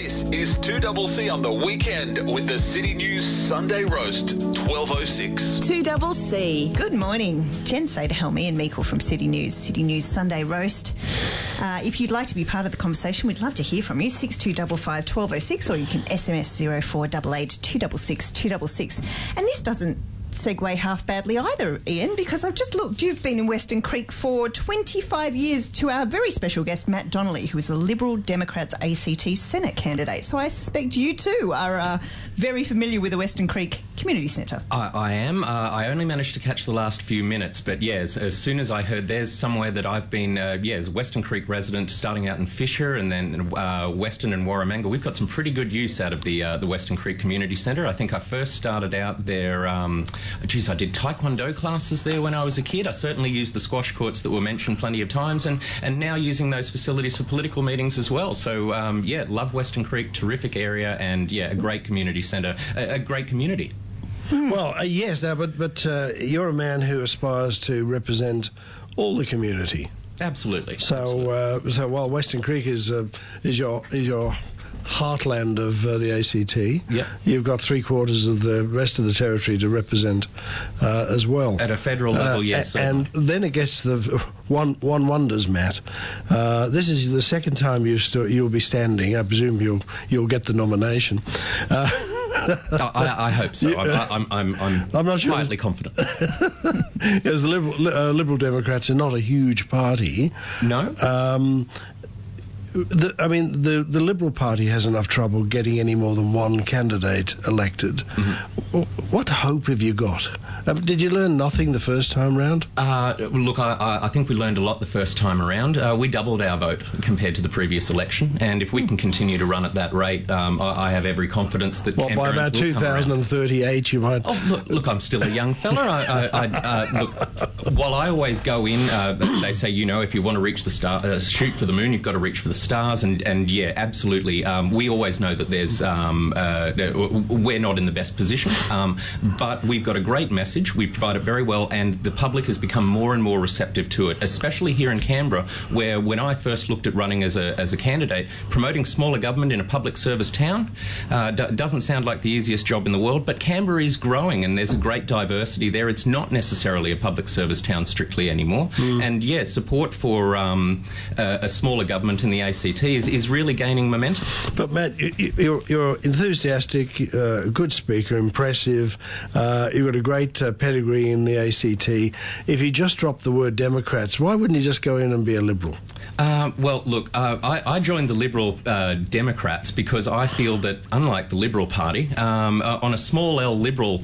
This is 2CC on the weekend with the City News Sunday Roast, 12:06. 2CC. Good morning. Jen Saderhelmy and Meikle from City News Sunday Roast. If you'd like to be part of the conversation, we'd love to hear from you. 6255 1206, or you can SMS 0488 266 266. And this doesn't segue half badly either, Ian, because I've just looked. You've been in Western Creek for 25 years to our very special guest, Matt Donnelly, who is a Liberal Democrats ACT Senate candidate. So I suspect you too are very familiar with the Western Creek Community Centre. I am. I only managed to catch the last few minutes, but yes, as soon as I heard there's somewhere that I've been, as a Western Creek resident, starting out in Fisher and then Western and Warramangal, we've got some pretty good use out of the Western Creek Community Centre. I think I first started out there. I did Taekwondo classes there when I was a kid. I certainly used the squash courts that were mentioned plenty of times, and now using those facilities for political meetings as well. So, love Western Creek, terrific area, and, a great community centre, a great community. Well, yes, now, but you're a man who aspires to represent all the community. Absolutely. So, so while Western Creek is your heartland of the ACT, yep, you've got 3/4 of the rest of the territory to represent as well. At a federal level, yes. And then it gets to the one wonders, Matt. This is the second time you'll be standing. I presume you'll get the nomination. I hope so. I'm not sure. Quietly confident. Because the Liberal Democrats are not a huge party. No. The Liberal Party has enough trouble getting any more than one candidate elected. Mm-hmm. What hope have you got? Did you learn nothing the first time round? Look, I think we learned a lot the first time around. We doubled our vote compared to the previous election, and if we can continue to run at that rate, I have every confidence that by about 2038 you might... Oh, look, I'm still a young fella. Look, while I always go in, they say, if you want to reach the star, shoot for the moon, you've got to reach for the stars, and yeah, absolutely. We always know that there's we're not in the best position, but we've got a great message. We provide it very well, and the public has become more and more receptive to it, especially here in Canberra, where when I first looked at running as a candidate, promoting smaller government in a public service town doesn't sound like the easiest job in the world, but Canberra is growing, and there's a great diversity there. It's not necessarily a public service town strictly anymore, and yeah, support for a smaller government in the ACT is really gaining momentum. But Matt, you're enthusiastic, good speaker, impressive. You've got a great pedigree in the ACT. If you just drop the word Democrats, why wouldn't you just go in and be a Liberal? Well, look, I joined the Liberal Democrats because I feel that, unlike the Liberal Party, on a small L Liberal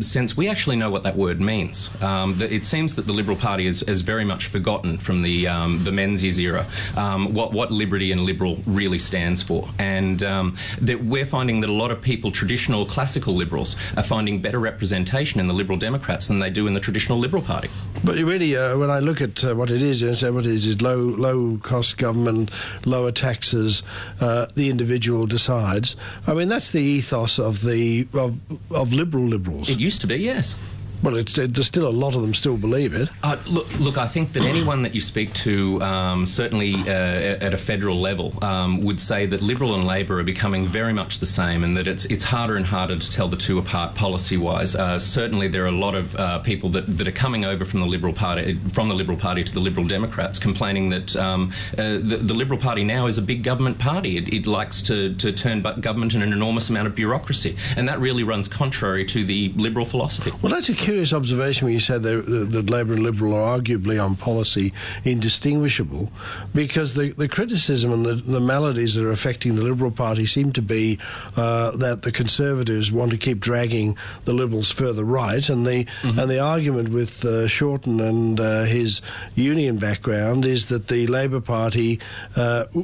sense, we actually know what that word means. It seems that the Liberal Party has very much forgotten from the Menzies era what liberty and liberal really stands for, and that we're finding that a lot of people, traditional classical liberals, are finding better representation in the Liberal Democrats than they do in the traditional Liberal Party. But really, when I look at what it is, and say what it is low cost government, lower taxes, the individual decides. I mean, that's the ethos of liberals. It used to be, yes. Well, there's still a lot of them still believe it. Look, I think that anyone that you speak to, certainly at a federal level, would say that Liberal and Labor are becoming very much the same, and that it's harder and harder to tell the two apart policy-wise. Certainly, there are a lot of people that are coming over from the Liberal Party to the Liberal Democrats, complaining that the Liberal Party now is a big government party. It likes to turn government in an enormous amount of bureaucracy, and that really runs contrary to the Liberal philosophy. Well, that's a curious observation when you said that Labor and Liberal are arguably on policy indistinguishable, because the criticism and the maladies that are affecting the Liberal Party seem to be that the Conservatives want to keep dragging the Liberals further right, and the argument with Shorten and his union background is that the Labor Party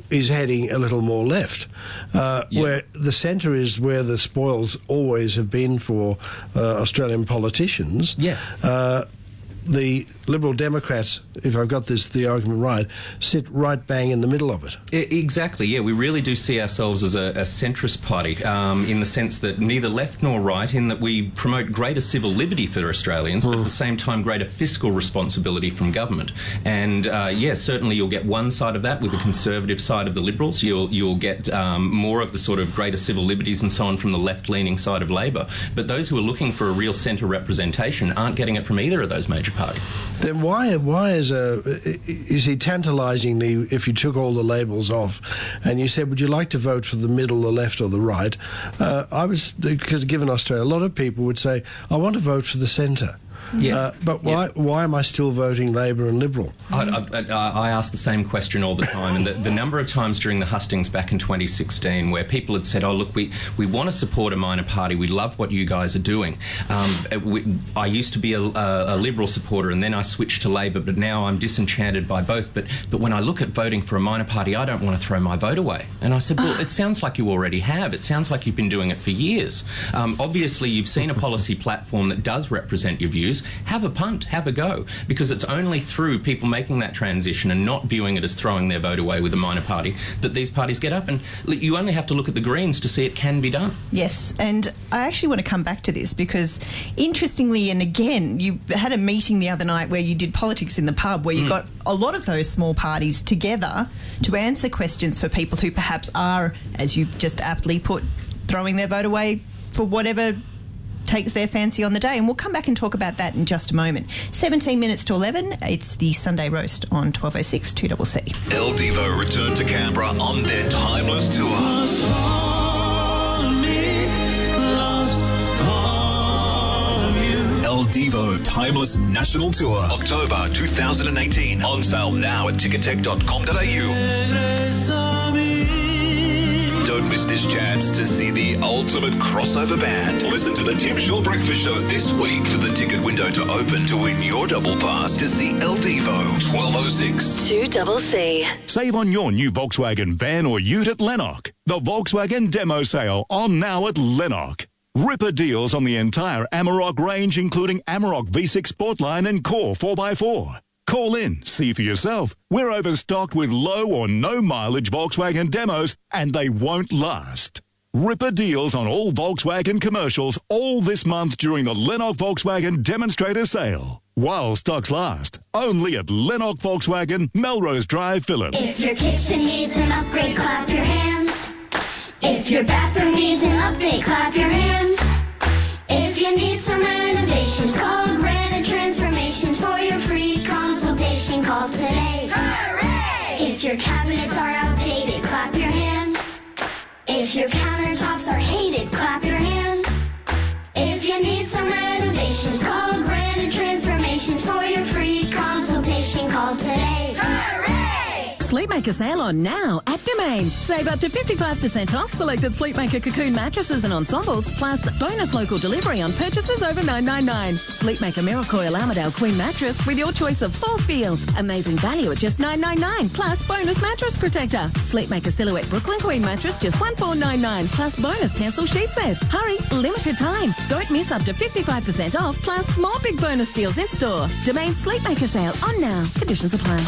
is heading a little more left, where the centre is where the spoils always have been for Australian politicians. Yeah. The Liberal Democrats, if I've got the argument right, sit right bang in the middle of it. Exactly, yeah. We really do see ourselves as a centrist party in the sense that neither left nor right, in that we promote greater civil liberty for Australians, but at the same time greater fiscal responsibility from government. And certainly you'll get one side of that with the conservative side of the Liberals. You'll get more of the sort of greater civil liberties and so on from the left-leaning side of Labor. But those who are looking for a real centre representation aren't getting it from either of those major parties. Then why is he tantalisingly, if you took all the labels off and you said, would you like to vote for the middle, the left or the right? Because given Australia, a lot of people would say, I want to vote for the centre. Yes. But why am I still voting Labor and Liberal? I ask the same question all the time, and the number of times during the hustings back in 2016 where people had said, oh, look, we want to support a minor party, we love what you guys are doing. I used to be a Liberal supporter and then I switched to Labor, but now I'm disenchanted by both. But when I look at voting for a minor party, I don't want to throw my vote away. And I said, well, it sounds like you already have. It sounds like you've been doing it for years. Obviously, you've seen a policy platform that does represent your views. Have a punt, have a go, because it's only through people making that transition and not viewing it as throwing their vote away with a minor party that these parties get up. And you only have to look at the Greens to see it can be done. Yes, and I actually want to come back to this because, interestingly, and again, you had a meeting the other night where you did politics in the pub, where you got a lot of those small parties together to answer questions for people who perhaps are, as you've just aptly put, throwing their vote away for whatever takes their fancy on the day. And we'll come back and talk about that in just a moment. 17 minutes to 11, it's the Sunday Roast on 1206 2CC. El Devo return to Canberra on their timeless tour. El Devo Timeless National Tour, October 2018. On sale now at ticketek.com.au. Don't miss this chance to see the ultimate crossover band. Listen to the Tim Shaw Breakfast Show this week for the ticket window to open to win your double pass to see El Devo 1206 2CC. Save on your new Volkswagen van or ute at Lennox. The Volkswagen demo sale on now at Lennox. Ripper deals on the entire Amarok range, including Amarok V6 Sportline and Core 4x4. Call in, see for yourself. We're overstocked with low or no mileage Volkswagen demos, and they won't last. Ripper deals on all Volkswagen commercials all this month during the Lennox Volkswagen Demonstrator Sale. While stocks last, only at Lennox Volkswagen, Melrose Drive, Phillip. If your kitchen needs an upgrade, clap your hands. If your bathroom needs an update, clap your hands. If you need some renovations, call Granite Transformations for your free consultation. Call today. Hooray! If your cabinets are outdated, clap your hands. If your countertops are hated, clap your hands. If you need some renovations, call Granite Transformations for your free consultation. Call today. Hooray! Sleepmaker sale on now at Domain. Save up to 55% off selected Sleepmaker cocoon mattresses and ensembles, plus bonus local delivery on purchases over $9.99. Sleepmaker Miracoil Armadale Queen mattress with your choice of 4 feels. Amazing value at just $9.99, plus bonus mattress protector. Sleepmaker Silhouette Brooklyn Queen mattress just $14.99, plus bonus Tencel sheet set. Hurry, limited time. Don't miss up to 55% off, plus more big bonus deals in store. Domain Sleepmaker sale on now. Conditions apply.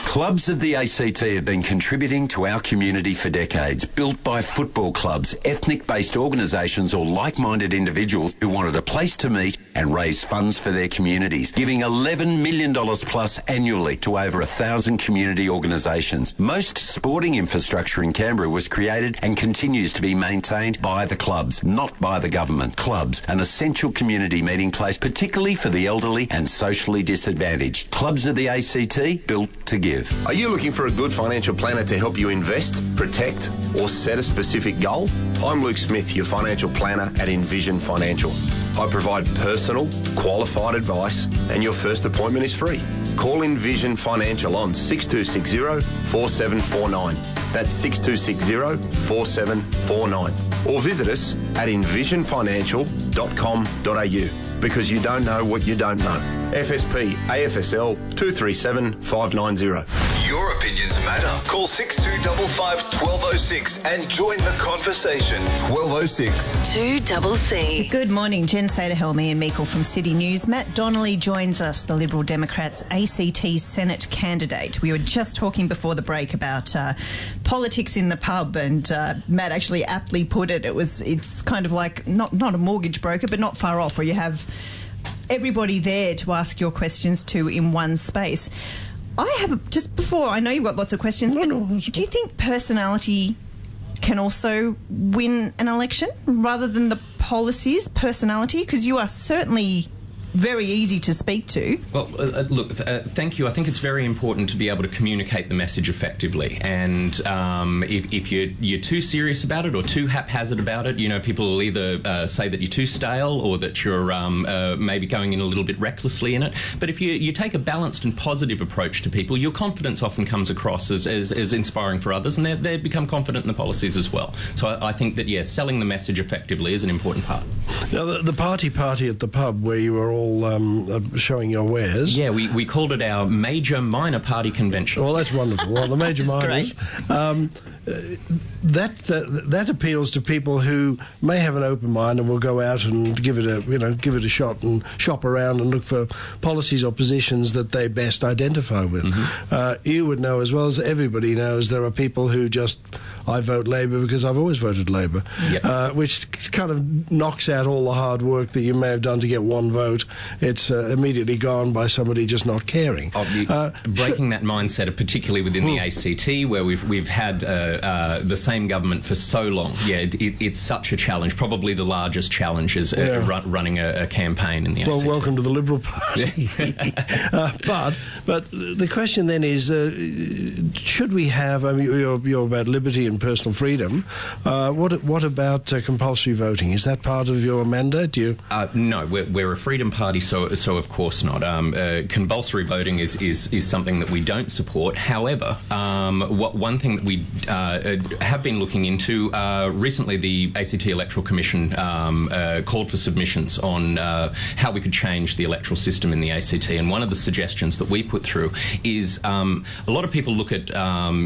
Clubs of the ACT have been contributing to our community for decades, built by football clubs, ethnic-based organisations or like-minded individuals who wanted a place to meet and raise funds for their communities, giving $11 million plus annually to over 1,000 community organisations. Most sporting infrastructure in Canberra was created and continues to be maintained by the clubs, not by the government. Clubs, an essential community meeting place, particularly for the elderly and socially disadvantaged. Clubs of the ACT, built to give. Are you looking for a good financial planner to help you invest, protect, or set a specific goal? I'm Luke Smith, your financial planner at Envision Financial. I provide personal, qualified advice, and your first appointment is free. Call Envision Financial on 6260-4749. That's 6260-4749. Or visit us at envisionfinancial.com.au. Because you don't know what you don't know. FSP AFSL 237590. Your opinions matter. Call 6255 1206 and join the conversation. 1206. 2CC. Good morning, Jen Sader-Helmy and Meikle from City News. Matt Donnelly joins us, the Liberal Democrats ACT Senate candidate. We were just talking before the break about politics in the pub, and Matt actually aptly put it. It's kind of like not a mortgage broker, but not far off, where you have everybody there to ask your questions to in one space. Just before, I know you've got lots of questions, but do you think personality can also win an election rather than the policies, personality? Because you are certainly very easy to speak to. Well, look, thank you. I think it's very important to be able to communicate the message effectively. And if you're too serious about it or too haphazard about it, people will either say that you're too stale or that you're maybe going in a little bit recklessly in it. But if you take a balanced and positive approach to people, your confidence often comes across as inspiring for others, and they become confident in the policies as well. So I think that, yes, selling the message effectively is an important part. Now, the party at the pub where you were all showing your wares. Yeah, we called it our major minor party convention. Well, that's wonderful. Well, the major minors. That appeals to people who may have an open mind and will go out and give it a shot and shop around and look for policies or positions that they best identify with. Mm-hmm. You would know as well as everybody knows there are people who just, I vote Labor because I've always voted Labor, yep. Which kind of knocks out all the hard work that you may have done to get one vote. It's immediately gone by somebody just not caring. Breaking that mindset, particularly within the ACT, where we've had the same government for so long. Yeah, it's such a challenge. Probably the largest challenge is running a campaign in the ACT. Well, welcome to the Liberal Party. But the question then is, should we have? I mean, you're about liberty and personal freedom. What about compulsory voting? Is that part of your mandate? No, we're a freedom party, so of course not. Compulsory voting is something that we don't support. However, one thing that we have been looking into recently, the ACT Electoral Commission called for submissions on how we could change the electoral system in the ACT, and one of the suggestions that we put through is a lot of people look at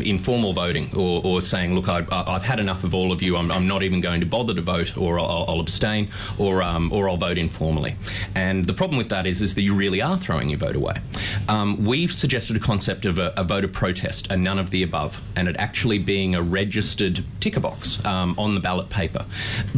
informal voting or saying, look, I've had enough of all of you, I'm not even going to bother to vote, or I'll abstain, or I'll vote informally. And the problem with that is that you really are throwing your vote away. We've suggested a concept of a voter protest, a none of the above, and it actually being a registered ticker box on the ballot paper.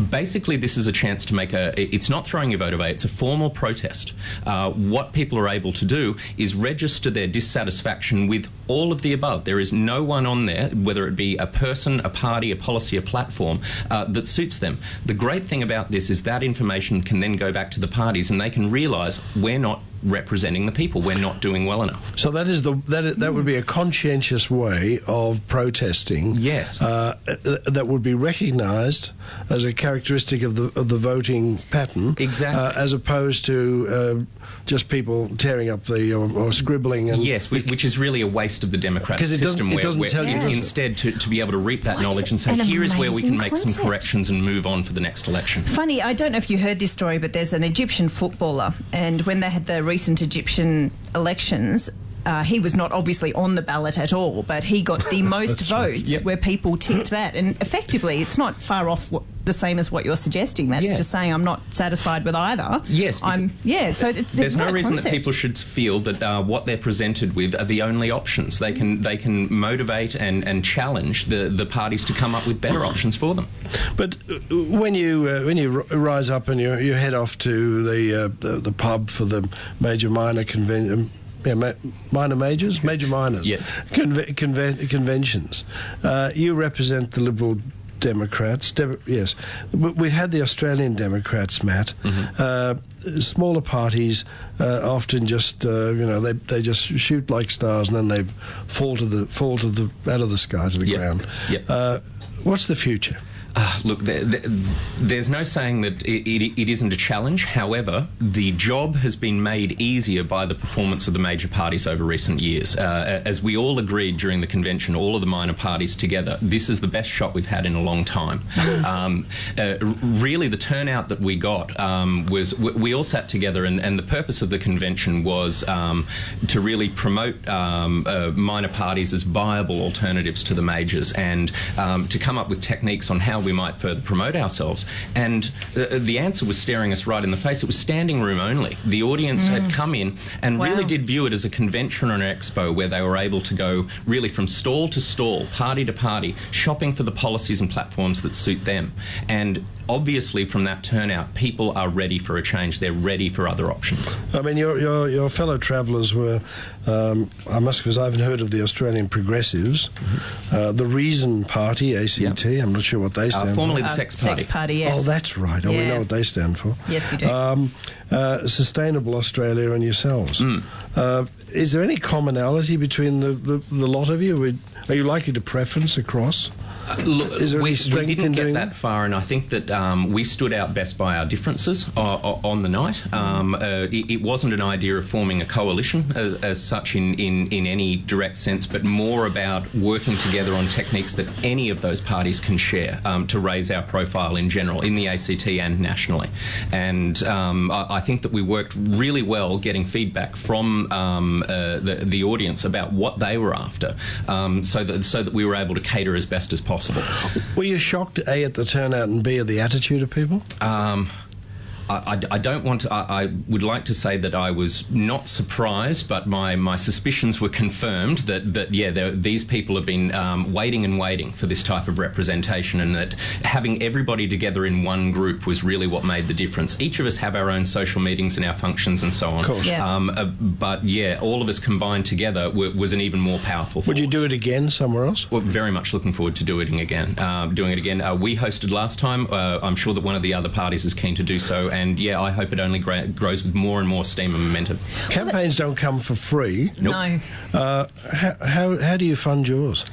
Basically, this is a chance to make it's not throwing your vote away, it's a formal protest. What people are able to do is register their dissatisfaction with all of the above. There is no one on there, whether it be a person, a party, a policy, a platform, that suits them. The great thing about this is that information can then go back to the parties and they can realise we're not representing the people, we're not doing well enough. So that would be a conscientious way of protesting. Yes. That would be recognised as a characteristic of the voting pattern. Exactly. As opposed to just people tearing up or scribbling. And yes, which is really a waste of the democratic system. It doesn't tell you, instead to be able to reap that knowledge and say, here is where we can make some corrections and move on for the next election. Funny, I don't know if you heard this story, but there's an Egyptian footballer, and when they had the recent Egyptian elections, he was not obviously on the ballot at all, but he got the most votes where people ticked that. And effectively, it's not far off the same as what you're suggesting. That's just saying I'm not satisfied with either. Yes. So there's no reason that people should feel that what they're presented with are the only options. They can motivate and challenge the parties to come up with better options for them. But when you rise up and you head off to the pub for the major minor convention. Minor majors? Major minors. Yeah. Conventions. You represent the Liberal Democrats. Yes. We've had the Australian Democrats, Matt. Mm-hmm. Smaller parties often just, they just shoot like stars and then they fall out of the sky to the ground. Yep. What's the future? Look, there's no saying that it isn't a challenge. However, the job has been made easier by the performance of the major parties over recent years. As we all agreed during the convention, all of the minor parties together, this is the best shot we've had in a long time. Really, the turnout that we got was we all sat together, and the purpose of the convention was to really promote minor parties as viable alternatives to the majors, and to come up with techniques on how we might further promote ourselves. And the answer was staring us right in the face. It was standing room only. The audience had come in and really did view it as a convention or an expo where they were able to go really from stall to stall, party to party, shopping for the policies and platforms that suit them. And obviously from that turnout, people are ready for a change. They're ready for other options. I mean, your fellow travellers were, I must because I haven't heard of the Australian Progressives, the Reason Party, ACT, I'm not sure what they stand for. Formerly the Sex Party. Sex Party, yes. Oh, that's right. Oh, we know what they stand for. Yes, we do. Sustainable Australia and yourselves. Is there any commonality between the lot of you? Are you likely to preference across? Look, is there we any strength didn't in get doing that far, and I think that we stood out best by our differences on the night. It wasn't an idea of forming a coalition as such in any direct sense, but more about working together on techniques that any of those parties can share to raise our profile in general, in the ACT and nationally. And I think that we worked really well getting feedback from the audience about what they were after, so that we were able to cater as best as possible. Were you shocked, A, at the turnout, and B, at the attitude of people? I don't want to... I would like to say that I was not surprised, but my suspicions were confirmed that these people have been waiting and waiting for this type of representation, and that having everybody together in one group was really what made the difference. Each of us have our own social meetings and our functions and so on. Of course. Yeah. But, all of us combined together was an even more powerful force. Would you do it again somewhere else? Well, very much looking forward to doing it again. We hosted last time. I'm sure that one of the other parties is keen to do so, and I hope it only grows with more and more steam and momentum. Campaigns don't come for free. Nope. No. How do you fund yours?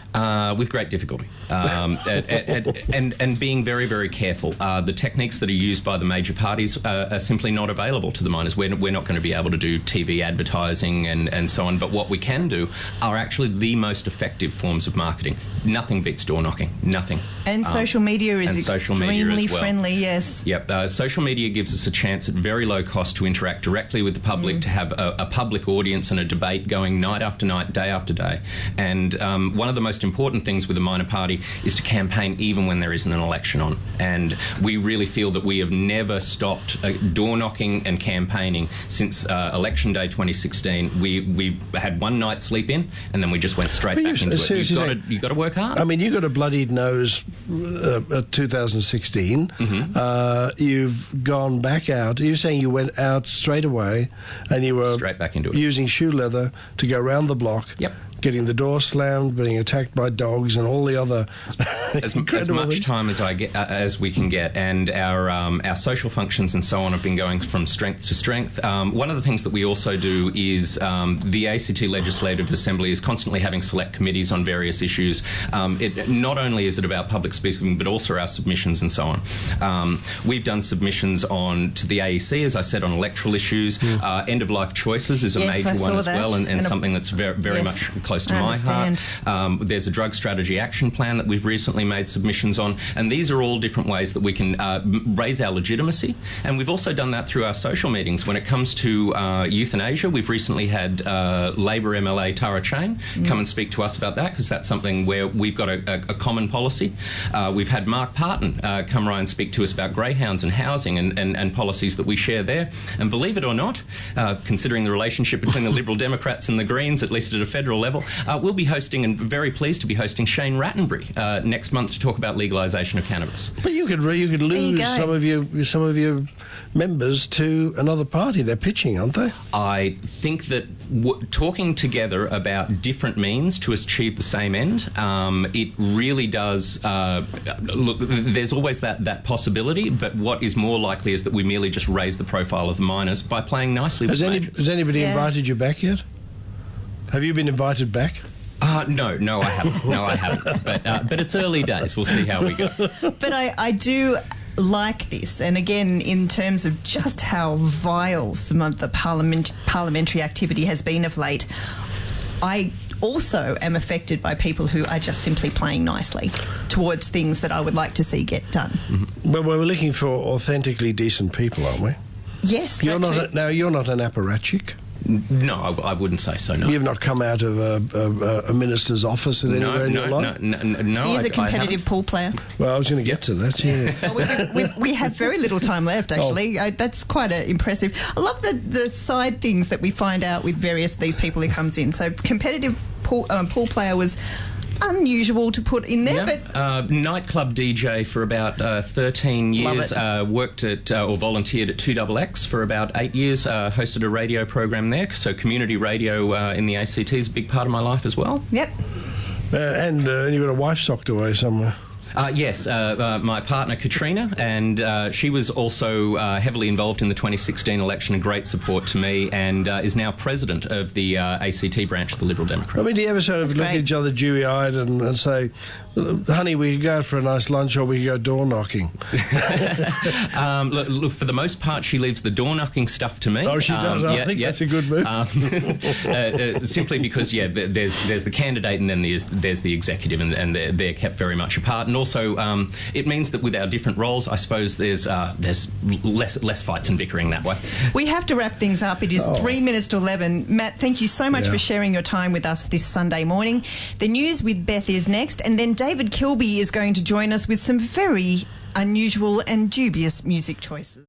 With great difficulty, and being very, very careful. The techniques that are used by the major parties are simply not available to the minors. We're not going to be able to do TV advertising and so on, but what we can do are actually the most effective forms of marketing. Nothing beats door knocking. Nothing. And social media is extremely friendly, yes. Yep. Social media gives us a chance at very low cost to interact directly with the public, to have a public audience and a debate going night after night, day after day. And one of the most important things with a minor party is to campaign even when there isn't an election on. And we really feel that we have never stopped door knocking and campaigning since election day 2016. We had one night sleep in, and then we just went straight back into it. You've got to work hard. I mean, you got a bloodied nose at 2016. You've gone back out. You're saying you went out straight away, and you were straight back into it, using shoe leather to go round the block. Yep. Getting the door slammed, being attacked by dogs, and all the other as much time as we can get, and our social functions and so on have been going from strength to strength. One of the things that we also do is the ACT Legislative Assembly is constantly having select committees on various issues. Not only is it about public speaking, but also our submissions and so on. We've done submissions to the AEC, as I said, on electoral issues. End of life choices is a major one as well, and something that's very much close to my heart. There's a drug strategy action plan that we've recently made submissions on, and these are all different ways that we can raise our legitimacy. And we've also done that through our social meetings. When it comes to euthanasia, we've recently had Labor MLA Tara Chain come and speak to us about that, because that's something where we've got a common policy. We've had Mark Parton come around and speak to us about greyhounds and housing and policies that we share there. And believe it or not, considering the relationship between the Liberal Democrats and the Greens, at least at a federal level, we'll be hosting, and very pleased to be hosting, Shane Rattenbury next month to talk about legalisation of cannabis. But you could lose some of your members to another party. They're pitching, aren't they? I think that talking together about different means to achieve the same end, it really does... look, there's always that possibility, but what is more likely is that we merely just raise the profile of the minors by playing nicely with majors. Has anybody invited you back yet? Have you been invited back? No, I haven't. No, I haven't. But it's early days. We'll see how we go. But I do like this, and again, in terms of just how vile some of the parliamentary activity has been of late, I also am affected by people who are just simply playing nicely towards things that I would like to see get done. Mm-hmm. Well, we're looking for authentically decent people, aren't we? Yes, you're not an apparatchick. No, I wouldn't say so, no. You've not come out of a minister's office at anywhere in your life? No. He is a competitive pool player. Well, I was going to get to that, yeah. we have very little time left, actually. That's quite impressive. I love the side things that we find out with various of these people who comes in. So competitive pool player was unusual to put in there, but nightclub DJ for about 13 years. Worked at or volunteered at 2XX for about 8 years. Hosted a radio program there, so community radio in the ACT is a big part of my life as well. Yep. And you've got a wife socked away somewhere. Yes, my partner Katrina, and she was also heavily involved in the 2016 election, a great support to me, and is now president of the ACT branch of the Liberal Democrats. I mean, do you ever sort of look at each other dewy-eyed and say, honey, we could go out for a nice lunch or we could go door knocking? Look, for the most part, she leaves the door knocking stuff to me. Oh, she does? I think that's a good move. Simply because, there's the candidate and then there's the executive, and they're kept very much apart. And also, it means that with our different roles, I suppose there's less fights and bickering that way. We have to wrap things up. It is 3 minutes to 11. Matt, thank you so much for sharing your time with us this Sunday morning. The news with Beth is next, and then David Kilby is going to join us with some very unusual and dubious music choices.